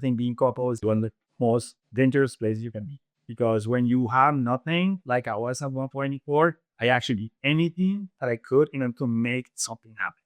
think being couple is one of the most dangerous places you can be. Because when you have nothing, like I was at one point before, I actually did anything that I could in order to make something happen.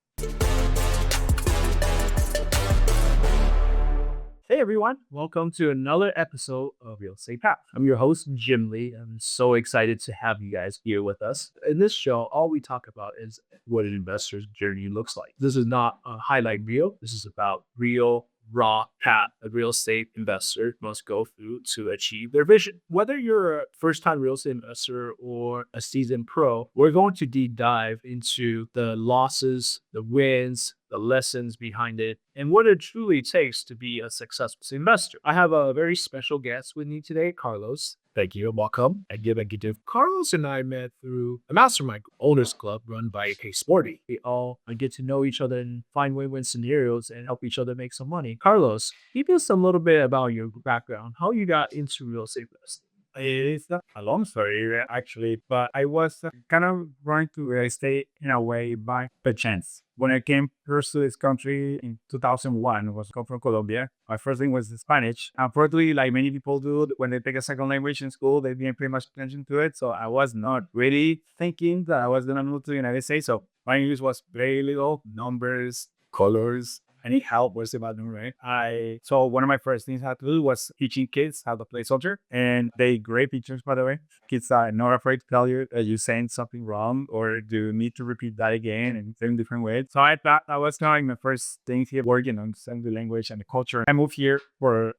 Hey everyone, welcome to another episode of Real Estate Path. I'm your host, Jim Lee. I'm so excited to have you guys here with us. In this show, all we talk about is what an investor's journey looks like. This is not a highlight reel. This is about real, raw path a real estate investor must go through to achieve their vision. Whether you're a first-time real estate investor or a seasoned pro, we're going to deep dive into the losses, the wins, the lessons behind it, and what it truly takes to be a successful investor. I have a very special guest with me today, Carlos. Thank you and welcome. And give a gift. Carlos and I met through a mastermind owners club run by K Sporty. We all get to know each other and find win-win scenarios and help each other make some money. Carlos, give us a little bit about your background, how you got into real estate investing. It's not a long story, actually, but I was kind of running to real estate in a way by chance. When I came first to this country in 2001, I was come from Colombia. My first thing was Spanish. Unfortunately, like many people do, when they take a second language in school, they didn't pay much attention to it. So I was not really thinking that I was going to move to the United States. So my English was very little, numbers, colors. I need help. Where's the bathroom, right? So one of my first things I had to do was teaching kids how to play soccer, and they great teachers, by the way. Kids are not afraid to tell you that you're saying something wrong or do need to repeat that again and say in different ways. So I thought that was kind of my first thing here, working on the language and the culture. I moved here for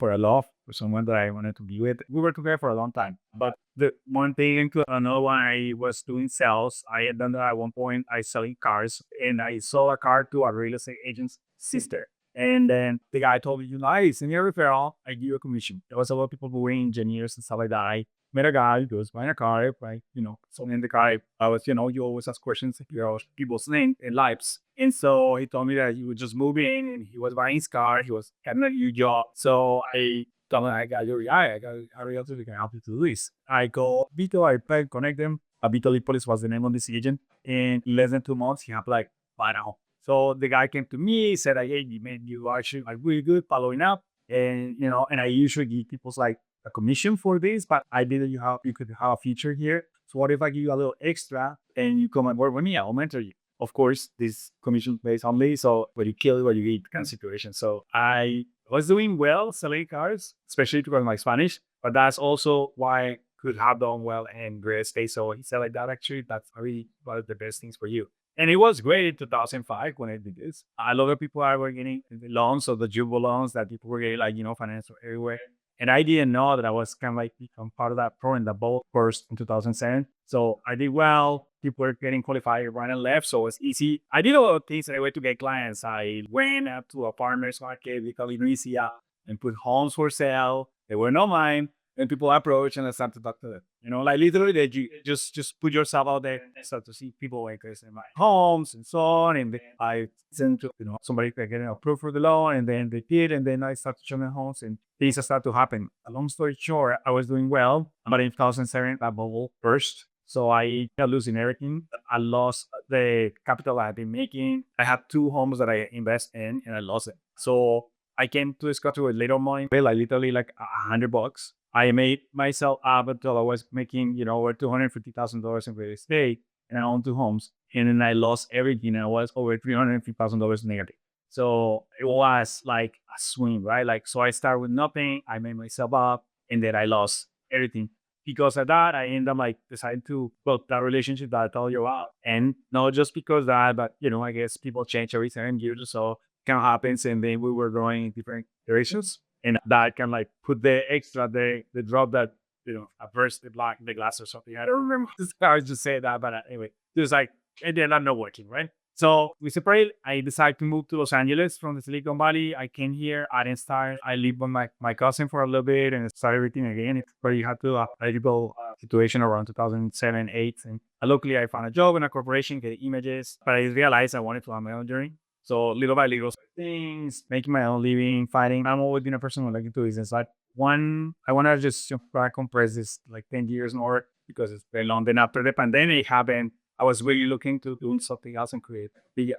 a love, for someone that I wanted to be with. We were together for a long time, but the one thing into another one, I was doing sales. I had done that at one point. I selling cars, and I sold a car to a real estate agent's sister. And then the guy told me, send me a referral. I give you a commission. There was a lot of people who were engineers and stuff like that. I met a guy who was buying a car, right? So in the car, I was, you always ask questions, about people's name and lives. And so he told me that he would just move in and he was buying his car. He was having a new job. So I told him, I got your guy. I got a realtor that can help you to do this. I go, Vito, I connect them. Vito Lipolis was the name of this agent. In less than 2 months, he had like, buy now. So the guy came to me, said, hey, man, you actually are really good following up. And, and I usually give people like a commission for this, but I didn't you could have a feature here. So what if I give you a little extra and you come and work with me? I'll mentor you. Of course, this commission based only. So what you kill, what you eat kind of situation. So I was doing well selling cars, especially because of my Spanish, but that's also why I could have done well in real estate. So he said like that, actually, that's really one of the best things for you. And it was great in 2005 when I did this. A lot of people were getting the loans, so the Jumbo loans that people were getting, like, financial everywhere. And I didn't know that I was kind of like become part of that program that both first in 2007. So I did well. People were getting qualified right and left, so it was easy. I did a lot of things that I went to get clients. I went up to a farmer's market, we call it Indonesia, and put homes for sale. They were not mine. And people approach and I start to talk to them. Like literally that you just put yourself out there and start to see people interested in my homes and so on. And then I send to, somebody getting approved for the loan, and then they did, and then I start to show them homes and things start to happen. A long story short, I was doing well, but in 2007, that bubble burst. So I got losing everything. I lost the capital I had been making. I had 2 homes that I invest in and I lost it. So I came to this country with little money, like literally like $100. I made myself up until I was making, over $250,000 in real estate, and I owned 2 homes. And then I lost everything. And I was over $350,000 negative. So it was like a swing, right? Like, so I started with nothing. I made myself up, and then I lost everything. Because of that, I ended up like deciding to build that relationship that I told you about. And not just because of that, but, I guess people change every 7 years or so. Kind of happens, and then we were growing in different directions. And that can like put the extra, the drop that, burst the glass or something. I don't remember how I just say that, but anyway, just like, and then I'm not working, right? So we separated. I decided to move to Los Angeles from the Silicon Valley. I came here. I didn't start. I lived with my cousin for a little bit and started everything again. It's very hard to a terrible situation around 2007, 8. And luckily I found a job in a corporation, getting images, but I realized I wanted to have my own journey. So little by little things, making my own living, fighting. I'm always been a person who like to do business. Like I want to just compress this like 10 years more because it's very long. Then after the pandemic happened, I was really looking to do something else and create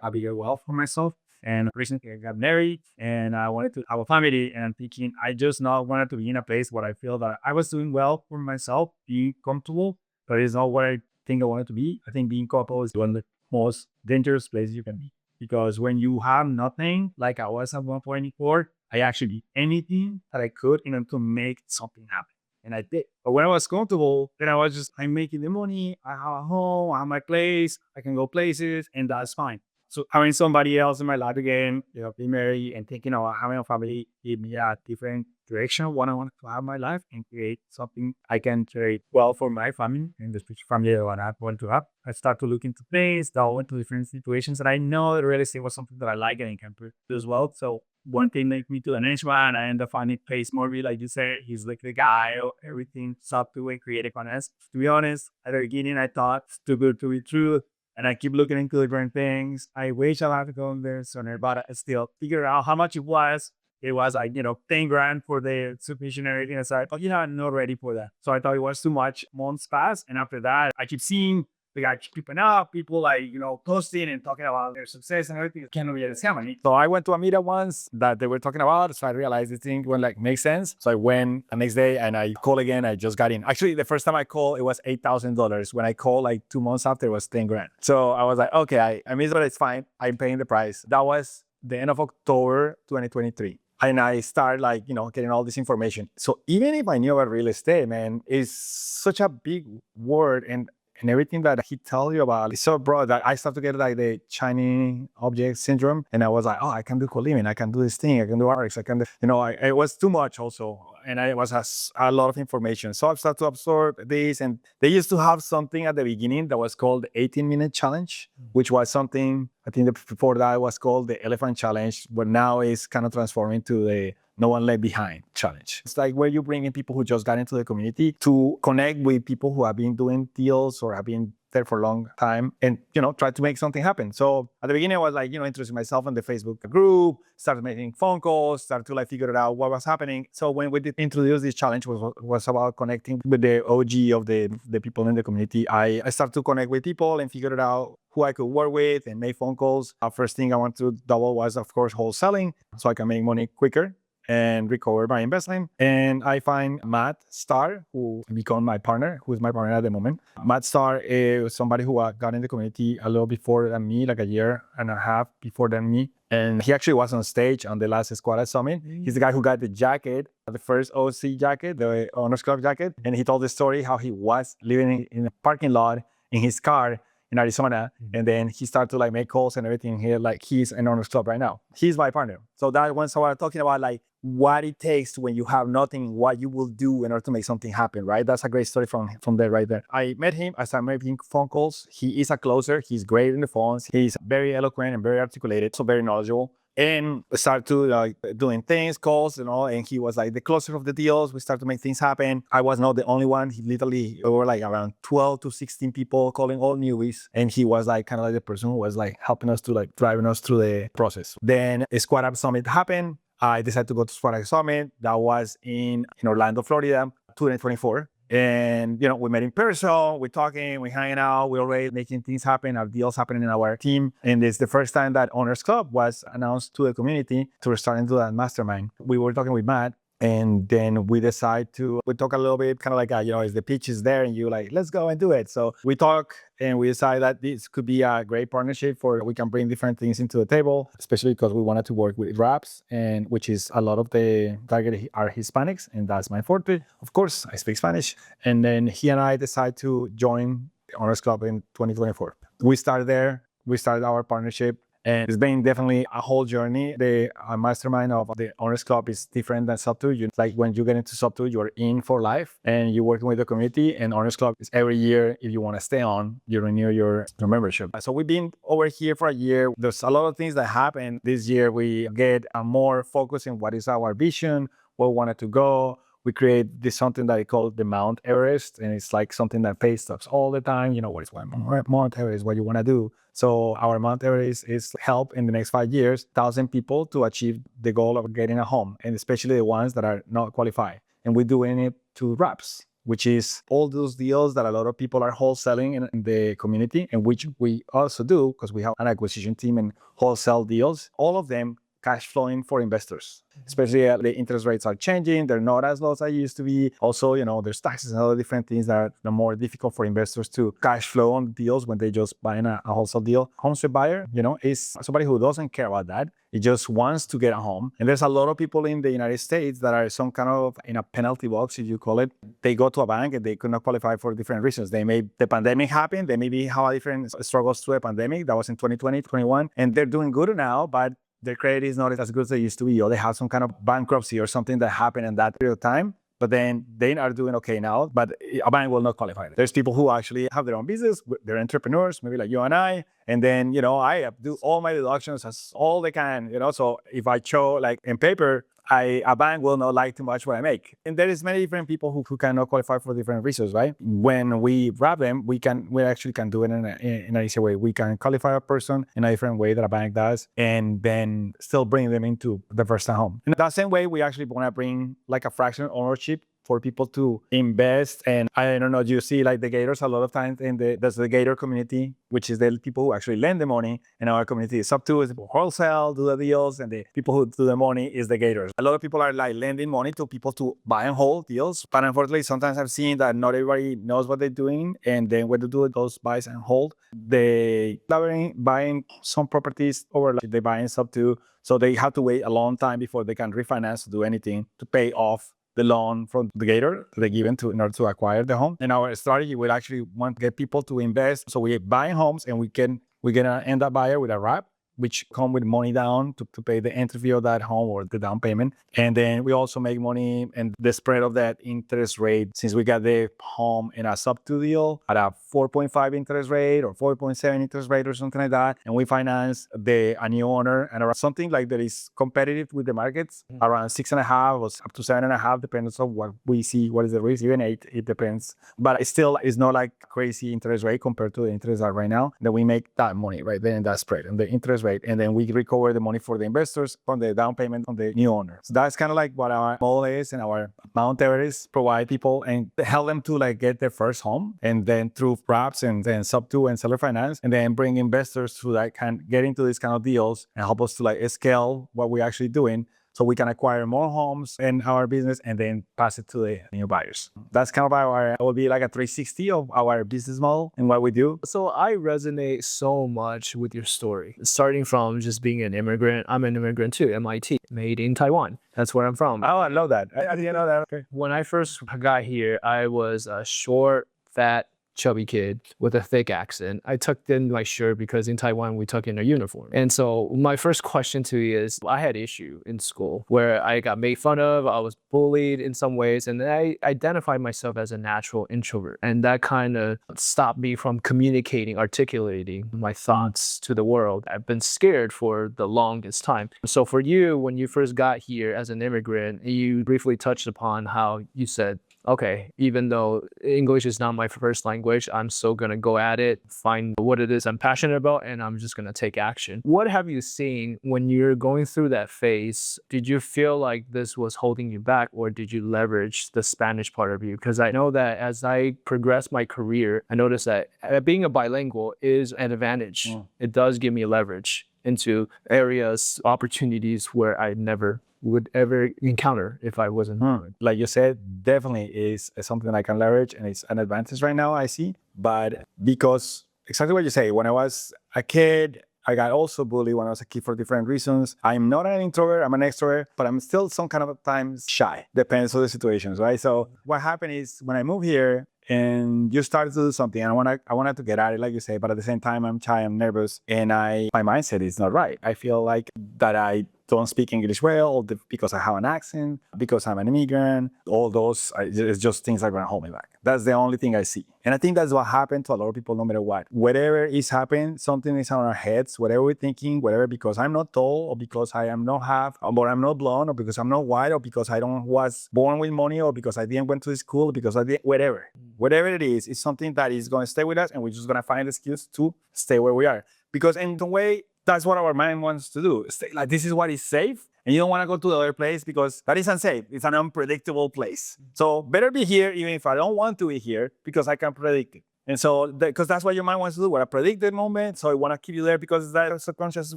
a bigger wealth for myself. And recently I got married and I wanted to have a family. And I'm thinking, I just not wanted to be in a place where I feel that I was doing well for myself, being comfortable, but it's not where I think I wanted to be. I think being couple is one of the most dangerous places you can be. Because when you have nothing, like I was at one point before, I actually did anything that I could in order to make something happen. And I did. But when I was comfortable, then I'm making the money, I have a home, I have my place, I can go places, and that's fine. So having somebody else in my life again, be married and thinking about having a family gave me a different direction what I want to have in my life and create something I can create well for my family and the future family that I want to have. I start to look into things, delve into different situations that I know that real estate was something that I like and I can do as well. So one thing led me to the next one. I end up finding Pace Morby, like you said. He's like the guy, everything sub to and creative on us. To be honest, at the beginning, I thought it's too good to be true. And I keep looking into different things. I wish I had to go in there sooner, but I still figure out how much it was. It was like, 10 grand for the submission and everything aside. But I'm not ready for that. So I thought it was too much. Months passed. And after that, I keep seeing the guy keeping up, people like, posting and talking about their success and everything. It cannot be a scam. So I went to a meetup once that they were talking about. So I realized this thing would make sense. So I went the next day and I called again. I just got in. Actually, the first time I called, it was $8,000. When I called 2 months after, it was 10 grand. So I was like, okay, I missed, but it's fine. I'm paying the price. That was the end of October 2023. And I started getting all this information. So even if I knew about real estate, man, it's such a big word and everything that he tells you about is so broad that I started to get the shiny object syndrome. And I was like, oh, I can do co-living. I can do this thing. I can do RX. I can do, it was too much also. And it was a lot of information. So I started to absorb this. And they used to have something at the beginning that was called the 18-minute challenge, which was something, I think before that was called the elephant challenge, but now it's kind of transforming to the no one left behind challenge. It's like where you bring in people who just got into the community to connect with people who have been doing deals or have been there for a long time and, try to make something happen. So at the beginning, I was introducing myself in the Facebook group, started making phone calls, started to figure out what was happening. So when we did introduce this challenge was about connecting with the OG of the people in the community. I started to connect with people and figured out who I could work with and make phone calls. First thing I wanted to double was, of course, wholesaling so I can make money quicker and recover my investment. And I find Matt Starr, who became my partner, who is my partner at the moment. Matt Starr is somebody who got in the community a little before than me, like a year and a half before than me. And he actually was on stage on the last Squad Summit. He's the guy who got the jacket, the first OC jacket, the Owners Club jacket. And he told the story how he was living in a parking lot in his car in Arizona. And then he started to make calls and everything here. He's an Owners Club right now. He's my partner. So that once I was talking about what it takes when you have nothing, what you will do in order to make something happen, right? That's a great story from there right there. I met him, I started making phone calls. He is a closer. He's great in the phones. He's very eloquent and very articulated, so very knowledgeable. And we started to doing things, calls, and he was the closer of the deals. We started to make things happen. I was not the only one. He literally, we were around 12 to 16 people calling all newbies. And he was kind of the person who was helping us to driving us through the process. Then a Squad Up Summit happened. I decided to go to Squad Up Summit. That was in Orlando, Florida, 2024. And, we met in person, we're talking, we're hanging out, we're already making things happen, our deals happening in our team. And it's the first time that Owners Club was announced to the community to start into that mastermind. We were talking with Matt, and then we talk a little bit, kind of as the pitch is there and you let's go and do it. So we talk and we decide that this could be a great partnership we can bring different things into the table, especially because we wanted to work with raps, and which is a lot of the target are Hispanics, and that's my forte. Of course, I speak Spanish. And then he and I decide to join the Owners Club in 2024. We started there. We started our partnership. And it's been definitely a whole journey. The mastermind of the Owners Club is different than Sub 2. When you get into Sub 2, you're in for life and you're working with the community. And Owners Club is every year, if you want to stay on, you renew your membership. So we've been over here for a year. There's a lot of things that happen. This year, we get a more focus in what is our vision, where we wanted to go. We create this something that we call the Mount Everest, and it's something that pays us all the time. What is Mount Everest, what you want to do. So our Mount Everest is help in the next 5 years, 1,000 people to achieve the goal of getting a home, and especially the ones that are not qualified. And we're doing it to reps. which is all those deals that a lot of people are wholesaling in the community, and which we also do because we have an acquisition team and wholesale deals. All of them cash flowing for investors, especially the interest rates are changing. They're not as low as they used to be. Also, there's taxes and other different things that are more difficult for investors to cash flow on deals when they just buy a wholesale deal. Home street buyer, is somebody who doesn't care about that. It just wants to get a home. And there's a lot of people in the United States that are some kind of in a penalty box, if you call it. They go to a bank and they could not qualify for different reasons. The pandemic happened. They maybe have different struggles through the pandemic. That was in 2020, 21. And they're doing good now, but their credit is not as good as they used to be, or they have some kind of bankruptcy or something that happened in that period of time. But then they are doing okay now, but a bank will not qualify. There's people who actually have their own business, they're entrepreneurs, maybe like you and I. And then, I do all my deductions as all they can, So if I show like in paper, a bank will not like too much what I make. And there is many different people who cannot qualify for different reasons, right? When we wrap them, we actually can do it in an easy way. We can qualify a person in a different way that a bank does, and then still bring them into the first time home. In that same way, we actually want to bring like a fractional ownership for people to invest. And I don't know, you see like the Gators a lot of times there's the Gator community, which is the people who actually lend the money. And our community is sub two, is people wholesale, do the deals, and the people who do the money is the Gators. A lot of people are like lending money to people to buy and hold deals. But unfortunately, sometimes I've seen that not everybody knows what they're doing. And then when they do those buys and hold, they are buying some properties over like they buy in sub two. So they have to wait a long time before they can refinance or do anything to pay off the loan from the Gator they given in order to acquire the home. And our strategy will actually want to get people to invest. So we buy homes and we're gonna end up buyer with a wrap, which come with money down to pay the entry fee of that home or the down payment. And then we also make money and the spread of that interest rate, since we got the home in a sub 2 deal at a 4.5 interest rate or 4.7 interest rate or something like that. And we finance a new owner and around something like that is competitive with the markets, around 6.5 or up to 7.5, depends on what we see, what is the risk, even 8, it depends. But it still is not like crazy interest rate compared to the interest rate right now, that we make that money right then in that spread and the interest rate. And then we recover the money for the investors from the down payment on the new owner. So that's kind of like what our model is, and our Mount Everest provide people and help them to like get their first home, and then through wraps and then sub 2 and seller finance, and then bring investors to like can get into these kind of deals and help us to like scale what we're actually doing, so we can acquire more homes in our business and then pass it to the new buyers. That's kind of it will be like a 360 of our business model and what we do. So I resonate so much with your story, starting from just being an immigrant. I'm an immigrant too, MIT, made in Taiwan. That's where I'm from. Oh, I love that. I didn't know that. Okay. When I first got here, I was a short, fat, chubby kid with a thick accent. I tucked in my shirt because in Taiwan we tuck in our uniform. And so my first question to you is, I had issue in school where I got made fun of, I was bullied in some ways, and I identified myself as a natural introvert. And that kind of stopped me from communicating, articulating my thoughts to the world. I've been scared for the longest time. So for you, when you first got here as an immigrant, you briefly touched upon how you said, okay, even though English is not my first language, I'm still going to go at it, find what it is I'm passionate about, and I'm just going to take action. What have you seen when you're going through that phase? Did you feel like this was holding you back, or did you leverage the Spanish part of you? Because I know that as I progress my career, I noticed that being a bilingual is an advantage. It does give me leverage into areas, opportunities where I never would ever encounter if I wasn't. Like you said, definitely is something I can leverage, and it's an advantage right now I see. But because exactly what you say, when I was a kid, I got also bullied when I was a kid for different reasons. I'm not an introvert, I'm an extrovert, but I'm still some kind of times shy. Depends on the situations, right? So what happened is when I moved here and you started to do something, and I wanted to get at it, like you say, but at the same time, I'm shy, I'm nervous, and my mindset is not right. I feel like that I don't speak English well because I have an accent, because I'm an immigrant. All those, it's just things that are going to hold me back. That's the only thing I see. And I think that's what happened to a lot of people, no matter what. Whatever is happening, something is on our heads, whatever we're thinking, whatever, because I'm not tall, or because I am not half, or I'm not blonde, or because I'm not white, or because I don't was born with money, or because I didn't went to school, or because I did whatever. Whatever it is, it's something that is going to stay with us, and we're just going to find an excuse to stay where we are. Because in the way, that's what our mind wants to do. Stay, like, this is what is safe, and you don't want to go to the other place because that is unsafe. It's an unpredictable place. So better be here even if I don't want to be here because I can predict it. And so, because that's what your mind wants to do, want to predict the moment. So I want to keep you there because that subconscious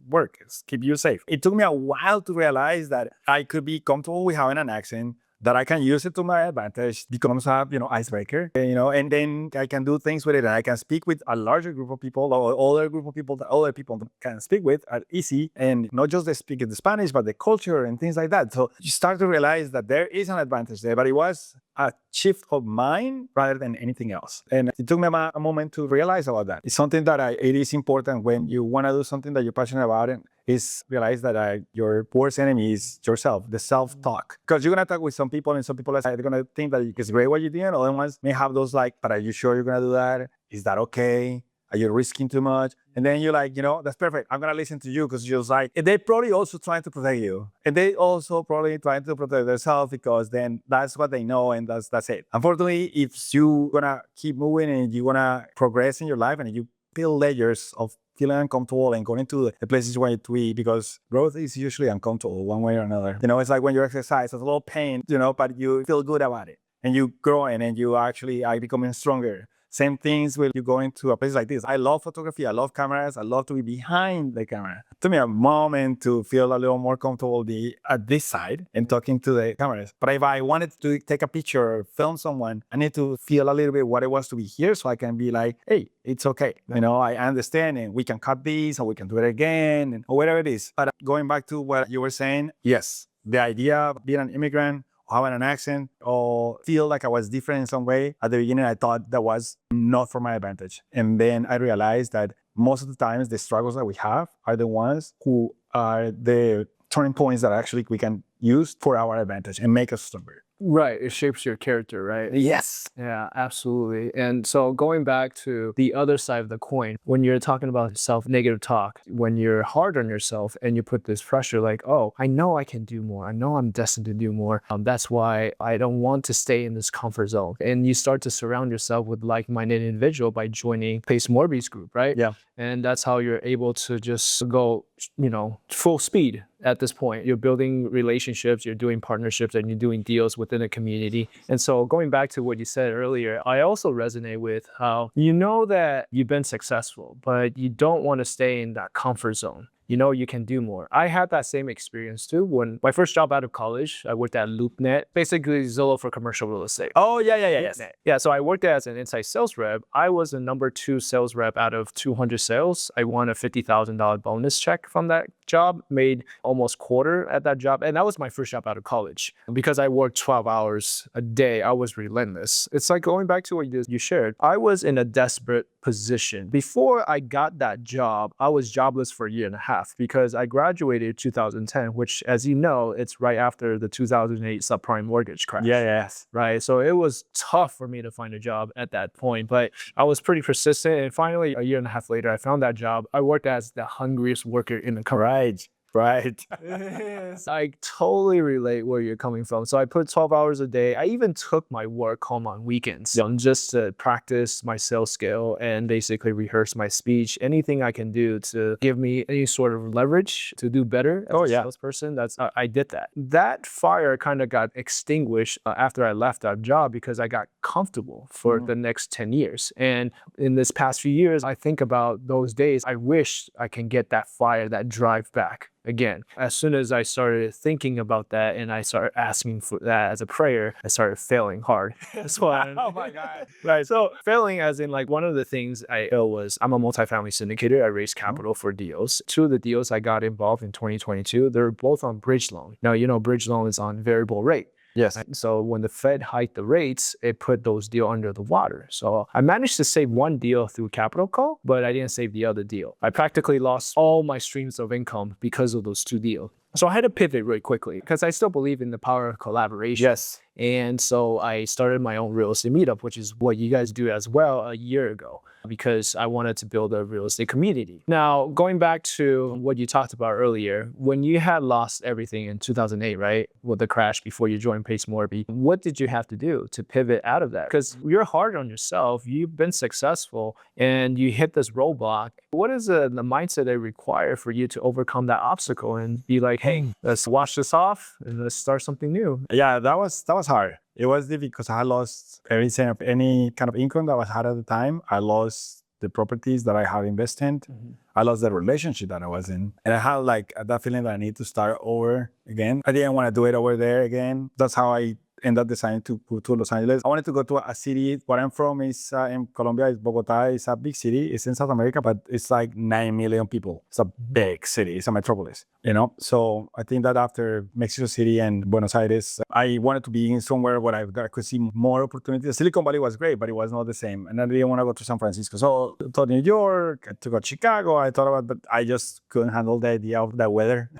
work is keep you safe. It took me a while to realize that I could be comfortable with having an accent, that I can use it to my advantage, becomes a, icebreaker, and then I can do things with it. And I can speak with a larger group of people or other group of people that other people can speak with are easy. And not just the speaking the Spanish, but the culture and things like that. So you start to realize that there is an advantage there, but it was a shift of mind rather than anything else. And it took me a moment to realize about that. It's something that it is important when you want to do something that you're passionate about, and is realize that your worst enemy is yourself, the self-talk. Because you're going to talk with some people and some people are going to think that it's great what you're doing. Other ones may have those like, but are you sure you're going to do that? Is that okay? Are you risking too much? And then you're like, that's perfect. I'm going to listen to you because you're like, and they're probably also trying to protect you. And they also probably trying to protect themselves because then that's what they know and that's it. Unfortunately, if you're going to keep moving and you want to progress in your life and you build layers of feeling uncomfortable and going to the places where to be, because growth is usually uncomfortable one way or another. It's like when you exercise, it's a little pain, but you feel good about it and you growing and you actually are becoming stronger. Same things when you go into a place like this. I love photography. I love cameras. I love to be behind the camera. It took me a moment to feel a little more comfortable at this side and talking to the cameras. But if I wanted to take a picture or film someone, I need to feel a little bit what it was to be here so I can be like, hey, it's okay. I understand and we can cut this or we can do it again or whatever it is. But going back to what you were saying, yes, the idea of being an immigrant, having an accent or feel like I was different in some way. At the beginning, I thought that was not for my advantage. And then I realized that most of the times the struggles that we have are the ones who are the turning points that actually we can use for our advantage and make us stronger. Right. It shapes your character, right? Yes. Yeah, absolutely. And so going back to the other side of the coin, when you're talking about self-negative talk, when you're hard on yourself and you put this pressure like, oh, I know I can do more. I know I'm destined to do more. That's why I don't want to stay in this comfort zone. And you start to surround yourself with like-minded individual by joining Pace Morby's group, right? Yeah. And that's how you're able to just go, full speed at this point. You're building relationships, you're doing partnerships, and you're doing deals within a community. And so going back to what you said earlier, I also resonate with how you know that you've been successful, but you don't want to stay in that comfort zone. You can do more. I had that same experience too. When my first job out of college, I worked at LoopNet, basically Zillow for commercial real estate. Oh, yes. Yeah, so I worked as an inside sales rep. I was the number 2 sales rep out of 200 sales. I won a $50,000 bonus check from that job, made almost quarter at that job. And that was my first job out of college. Because I worked 12 hours a day, I was relentless. It's like going back to what you shared. I was in a desperate position. Before I got that job, I was jobless for a year and a half because I graduated in 2010, which, as you know, it's right after the 2008 subprime mortgage crash. Yes. Right. So it was tough for me to find a job at that point, but I was pretty persistent. And finally, a year and a half later, I found that job. I worked as the hungriest worker in the company. Right. I totally relate where you're coming from. So I put 12 hours a day. I even took my work home on weekends just to practice my sales skill and basically rehearse my speech. Anything I can do to give me any sort of leverage to do better as a salesperson, I did that. That fire kind of got extinguished after I left that job because I got comfortable for the next 10 years. And in this past few years, I think about those days. I wish I can get that fire, that drive back. Again, as soon as I started thinking about that and I started asking for that as a prayer, I started failing hard. That's why. Oh my God. Right. So failing as in like one of the things I failed was I'm a multifamily syndicator. I raised capital for deals. 2 of the deals I got involved in 2022, they're both on bridge loan. Now, bridge loan is on variable rate. Yes. So when the Fed hiked the rates, it put those deals under the water. So I managed to save one deal through capital call, but I didn't save the other deal. I practically lost all my streams of income because of those 2 deals. So I had to pivot really quickly because I still believe in the power of collaboration. Yes. And so I started my own real estate meetup, which is what you guys do as well, a year ago, because I wanted to build a real estate community. Now, going back to what you talked about earlier, when you had lost everything in 2008, right, with the crash before you joined Pace Morby, what did you have to do to pivot out of that? Because you're hard on yourself, you've been successful, and you hit this roadblock. What is the mindset that require for you to overcome that obstacle and be like, hey, let's wash this off and let's start something new. Yeah, that was hard. It was difficult because I lost any kind of income that I had at the time. I lost the properties that I had invested. I lost the relationship that I was in. And I had like that feeling that I need to start over again. I didn't want to do it over there again. That's how I ended up deciding to go to Los Angeles. I wanted to go to a city. Where I'm from is in Colombia. Is Bogota. It's a big city. It's in South America, but it's like 9 million people. It's a big city. It's a metropolis, you know? So I think that after Mexico City and Buenos Aires, I wanted to be in somewhere where I could see more opportunities. Silicon Valley was great, but it was not the same. And I didn't want to go to San Francisco. So I thought New York, I to go to Chicago. I thought about, but I just couldn't handle the idea of the weather.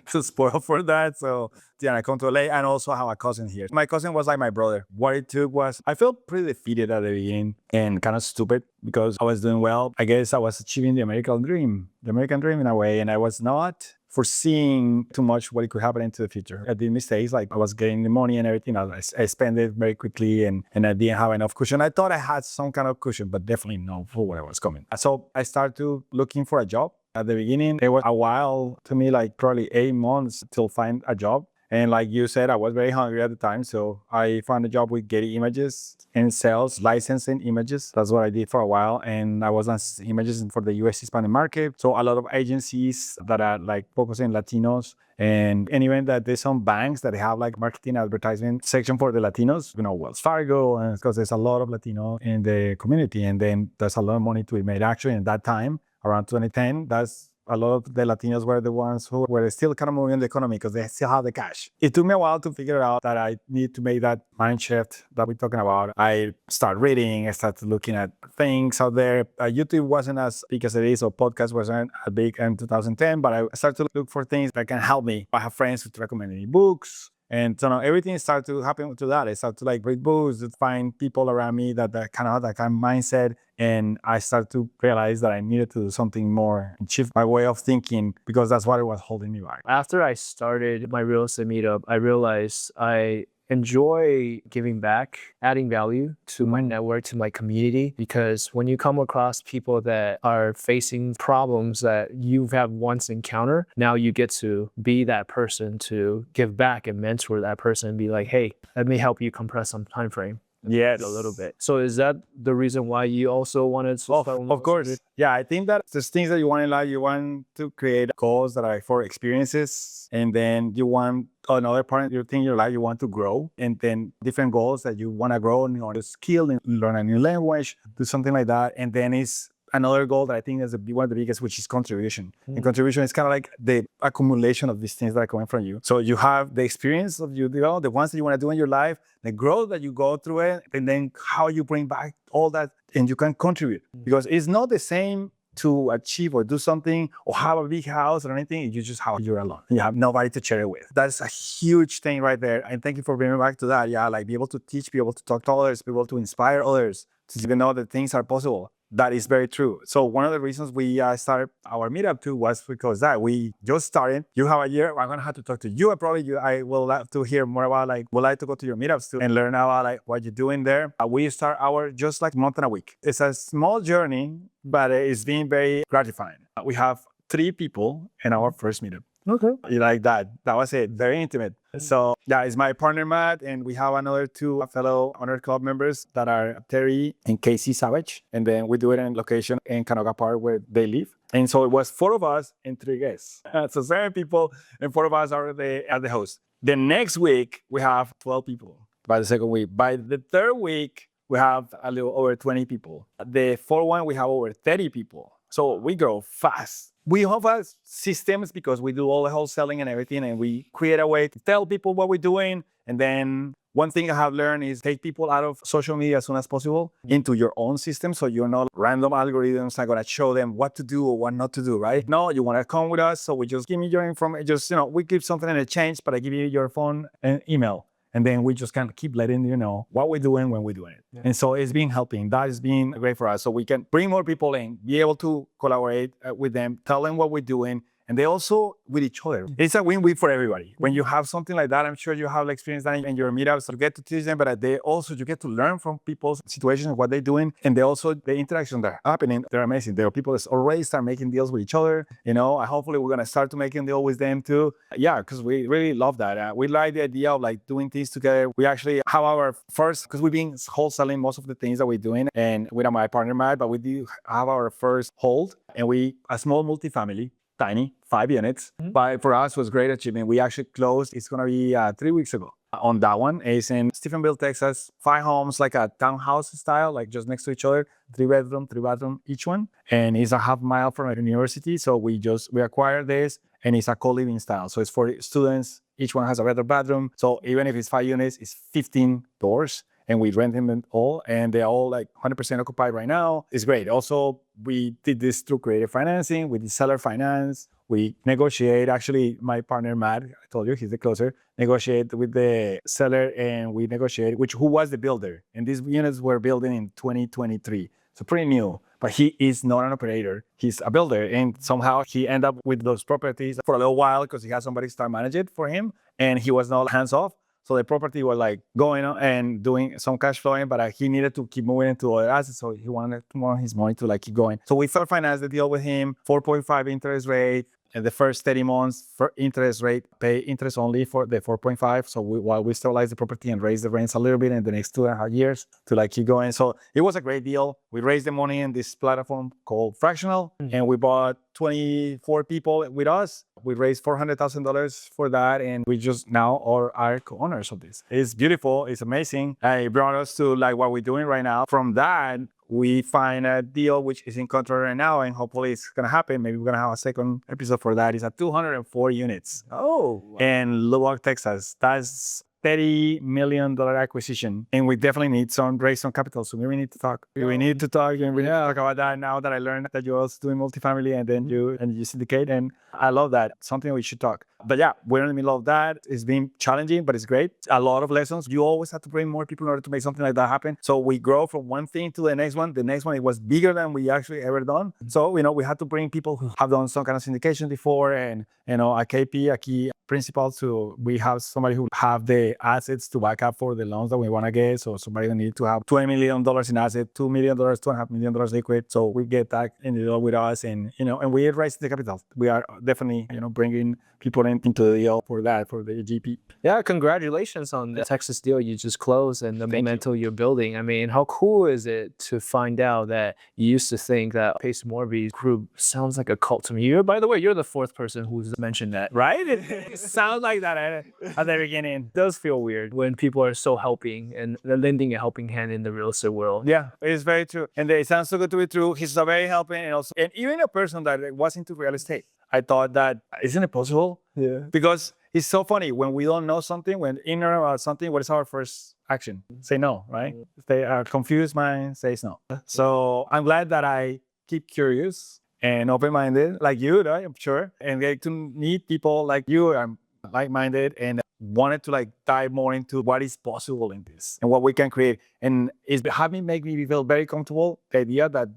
Too spoiled for that. So yeah, I come to LA and also have a cousin here. My cousin was like my brother. What it took was, I felt pretty defeated at the beginning and kind of stupid because I was doing well. I guess I was achieving the American dream in a way. And I was not foreseeing too much what it could happen into the future. I did mistakes, like I was getting the money and everything. I spent it very quickly and I didn't have enough cushion. I thought I had some kind of cushion, but definitely not for what was coming. So I started to looking for a job. At the beginning, it was a while to me, like probably 8 months till find a job. And like you said, I was very hungry at the time. So I found a job with Getty Images and sales, licensing images. That's what I did for a while. And I was on images for the US Hispanic market. So a lot of agencies that are like focusing Latinos and even that there's some banks that have like marketing advertisement section for the Latinos, you know, Wells Fargo, and because there's a lot of Latino in the community. And then there's a lot of money to be made. Actually, in that time, around 2010, that's a lot of the Latinos were the ones who were still kind of moving the economy because they still have the cash. It took me a while to figure out that I need to make that mind shift that we're talking about. I started reading, I started looking at things out there. YouTube wasn't as big as it is, or podcast wasn't as big in 2010, but I started to look for things that can help me. I have friends who recommend me books. And so everything started to happen to that. I started to like read books, to find people around me that kind of mindset. And I started to realize that I needed to do something more and shift my way of thinking because that's what was holding me back. After I started my real estate meetup, I realized I enjoy giving back, adding value to my network, to my community, because when you come across people that are facing problems that you have once encountered, now you get to be that person to give back and mentor that person and be like, hey, let me help you compress some time frame. Yes. A little bit. So is that the reason why you also wanted to start? Of course. Yeah, I think that there's things that you want in life. You want to create goals that are for experiences. And then you want another part of your thing in your life, you want to grow. And then different goals that you want to grow and you want to skill and learn a new language, do something like that. And then it's another goal that I think is one of the biggest, which is contribution. And contribution is kind of like the accumulation of these things that are coming from you. So you have the experience of you know, the ones that you want to do in your life, the growth that you go through it, and then how you bring back all that and you can contribute. Because it's not the same to achieve or do something or have a big house or anything. You just have, you're alone. You have nobody to share it with. That's a huge thing right there. And thank you for bringing me back to that. Yeah, like be able to teach, be able to talk to others, be able to inspire others to even know that things are possible. That is very true. So one of the reasons we started our meetup too was because that we just started. You have a year. I'm gonna have to talk to you. I will like to hear more about like would like to go to your meetups too and learn about like what you're doing there. We start our just like month and a week. It's a small journey, but it's been very gratifying. We have 3 people in our first meetup. Okay. Like that. That was it. Very intimate. So yeah, it's my partner Matt, and we have another 2 fellow Honor Club members that are Terry and Casey Savage. And then we do it in location in Canoga Park where they live. And so it was 4 of us and 3 guests. So 7 people and 4 of us are the host. The next week we have 12 people. By the second week. By the third week, we have a little over 20 people. The fourth one, we have over 30 people. So we grow fast. We have systems because we do all the wholesaling and everything, and we create a way to tell people what we're doing. And then one thing I have learned is take people out of social media as soon as possible into your own system. So you're not random algorithms are going to show them what to do or what not to do, right? No, you want to come with us. So we just give me your information. Just, we give something in exchange, but I give you your phone and email. And then we just kind of keep letting you know what we're doing when we're doing it. Yeah. And so it's been helping. That has been great for us. So we can bring more people in, be able to collaborate with them, tell them what we're doing, and they also with each other. It's a win-win for everybody. When you have something like that, I'm sure you have experience that in your meetups. You get to teach them, but they also, you get to learn from people's situations, what they're doing, and they also, the interactions that are happening, they're amazing. There are people that already start making deals with each other. Hopefully we're going to start to making deal with them too. Yeah, because we really love that. We like the idea of like doing things together. We actually have our first, because we've been wholesaling most of the things that we're doing, and with my partner Matt, but we do have our first hold, and a small multifamily, tiny, 5 units. But for us, was great achievement. We actually closed, it's going to be 3 weeks ago on that one. It's in Stephenville, Texas. 5 homes, like a townhouse style, like just next to each other. 3 bathroom each one. And it's a half mile from a university. So we acquired this, and it's a co-living style. So it's for students. Each one has a better bathroom. So even if it's 5 units, it's 15 doors. And we rent them all, and they're all like 100% occupied right now. It's great. Also, we did this through creative financing. We did seller finance. We negotiate. Actually, my partner Matt, I told you, he's the closer, negotiate with the seller, and we negotiate who was the builder. And these units were built in 2023, so pretty new. But he is not an operator. He's a builder, and somehow he ended up with those properties for a little while because he had somebody start manage it for him, and he was not hands off. So the property was like going on and doing some cash flowing, but he needed to keep moving into other assets. So he wanted more his money to like keep going. So we financed the deal with him, 4.5 interest rate. And the first 30 months for interest rate, pay interest only for the 4.5. So while we stabilize the property and raise the rents a little bit in the next 2.5 years to like keep going. So it was a great deal. We raised the money in this platform called Fractional, and we bought 24 people with us. We raised $400,000 for that, and we just now are co-owners of this. It's beautiful. It's amazing. It brought us to like what we're doing right now. From that, we find a deal which is in contract right now, and hopefully it's going to happen. Maybe we're going to have a second episode for that. It's at 204 units. Oh, wow. In Lubbock, Texas. That's $30 million acquisition. And we definitely need raise some capital. So we need to talk. We need to talk and we need to talk about that now that I learned that you're also doing multifamily, and then you syndicate. And I love that. Something we should talk. But yeah, we're in the middle of that. It's been challenging, but it's great. A lot of lessons. You always have to bring more people in order to make something like that happen. So we grow from one thing to the next one. The next one, it was bigger than we actually ever done. So, we had to bring people who have done some kind of syndication before, and, a KP, a key principal. So we have somebody who have the assets to back up for the loans that we want to get. So somebody who need to have $20 million in assets, $2 million, $2.5 million liquid. So we get that in the deal with us, and, and we raise the capital. We are definitely, bringing people into the deal for the GP. Yeah, congratulations on the Texas deal you just closed and the momentum you're building. I mean, how cool is it to find out that you used to think that Pace Morby's group sounds like a cult to me? By the way, you're the 4th person who's mentioned that, right? It sounds like that at the beginning. It does feel weird when people are so helping and lending a helping hand in the real estate world. Yeah, it's very true. And it sounds so good to be true. He's a very helping, and even a person that was into real estate. I thought that, isn't it possible? Yeah. Because it's so funny when we don't know something, when ignorant about something, what is our first action? Say no, right? They are confused mind says no. So I'm glad that I keep curious and open-minded like you, right? I'm sure. And get to meet people like you. I'm like-minded and wanted to like dive more into what is possible in this and what we can create. And it's make me feel very comfortable. The idea that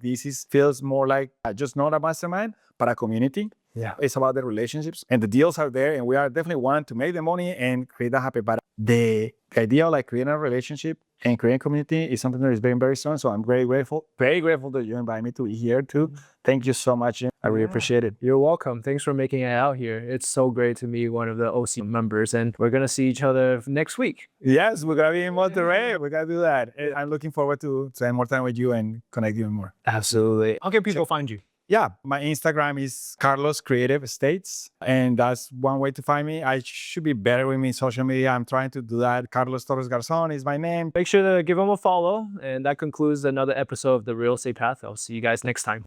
feels more like just not a mastermind, but a community. Yeah. It's about the relationships, and the deals are there, and we are definitely want to make the money and create that happen. But the idea of like creating a relationship and creating community is something that is very, very strong. So I'm very grateful that you invited me to be here too. Thank you so much. I really appreciate it. You're welcome. Thanks for making it out here. It's so great to meet one of the OC members, and we're going to see each other next week. Yes, we're going to be in Monterrey. We got to do that. I'm looking forward to spend more time with you and connect even more. Absolutely. How can people find you? Yeah, my Instagram is Carlos Creative Estates, and that's one way to find me. I should be better with me in social media. I'm trying to do that. Carlos Garzon is my name. Make sure to give them a follow, and that concludes another episode of The Real Estate Path. I'll see you guys next time.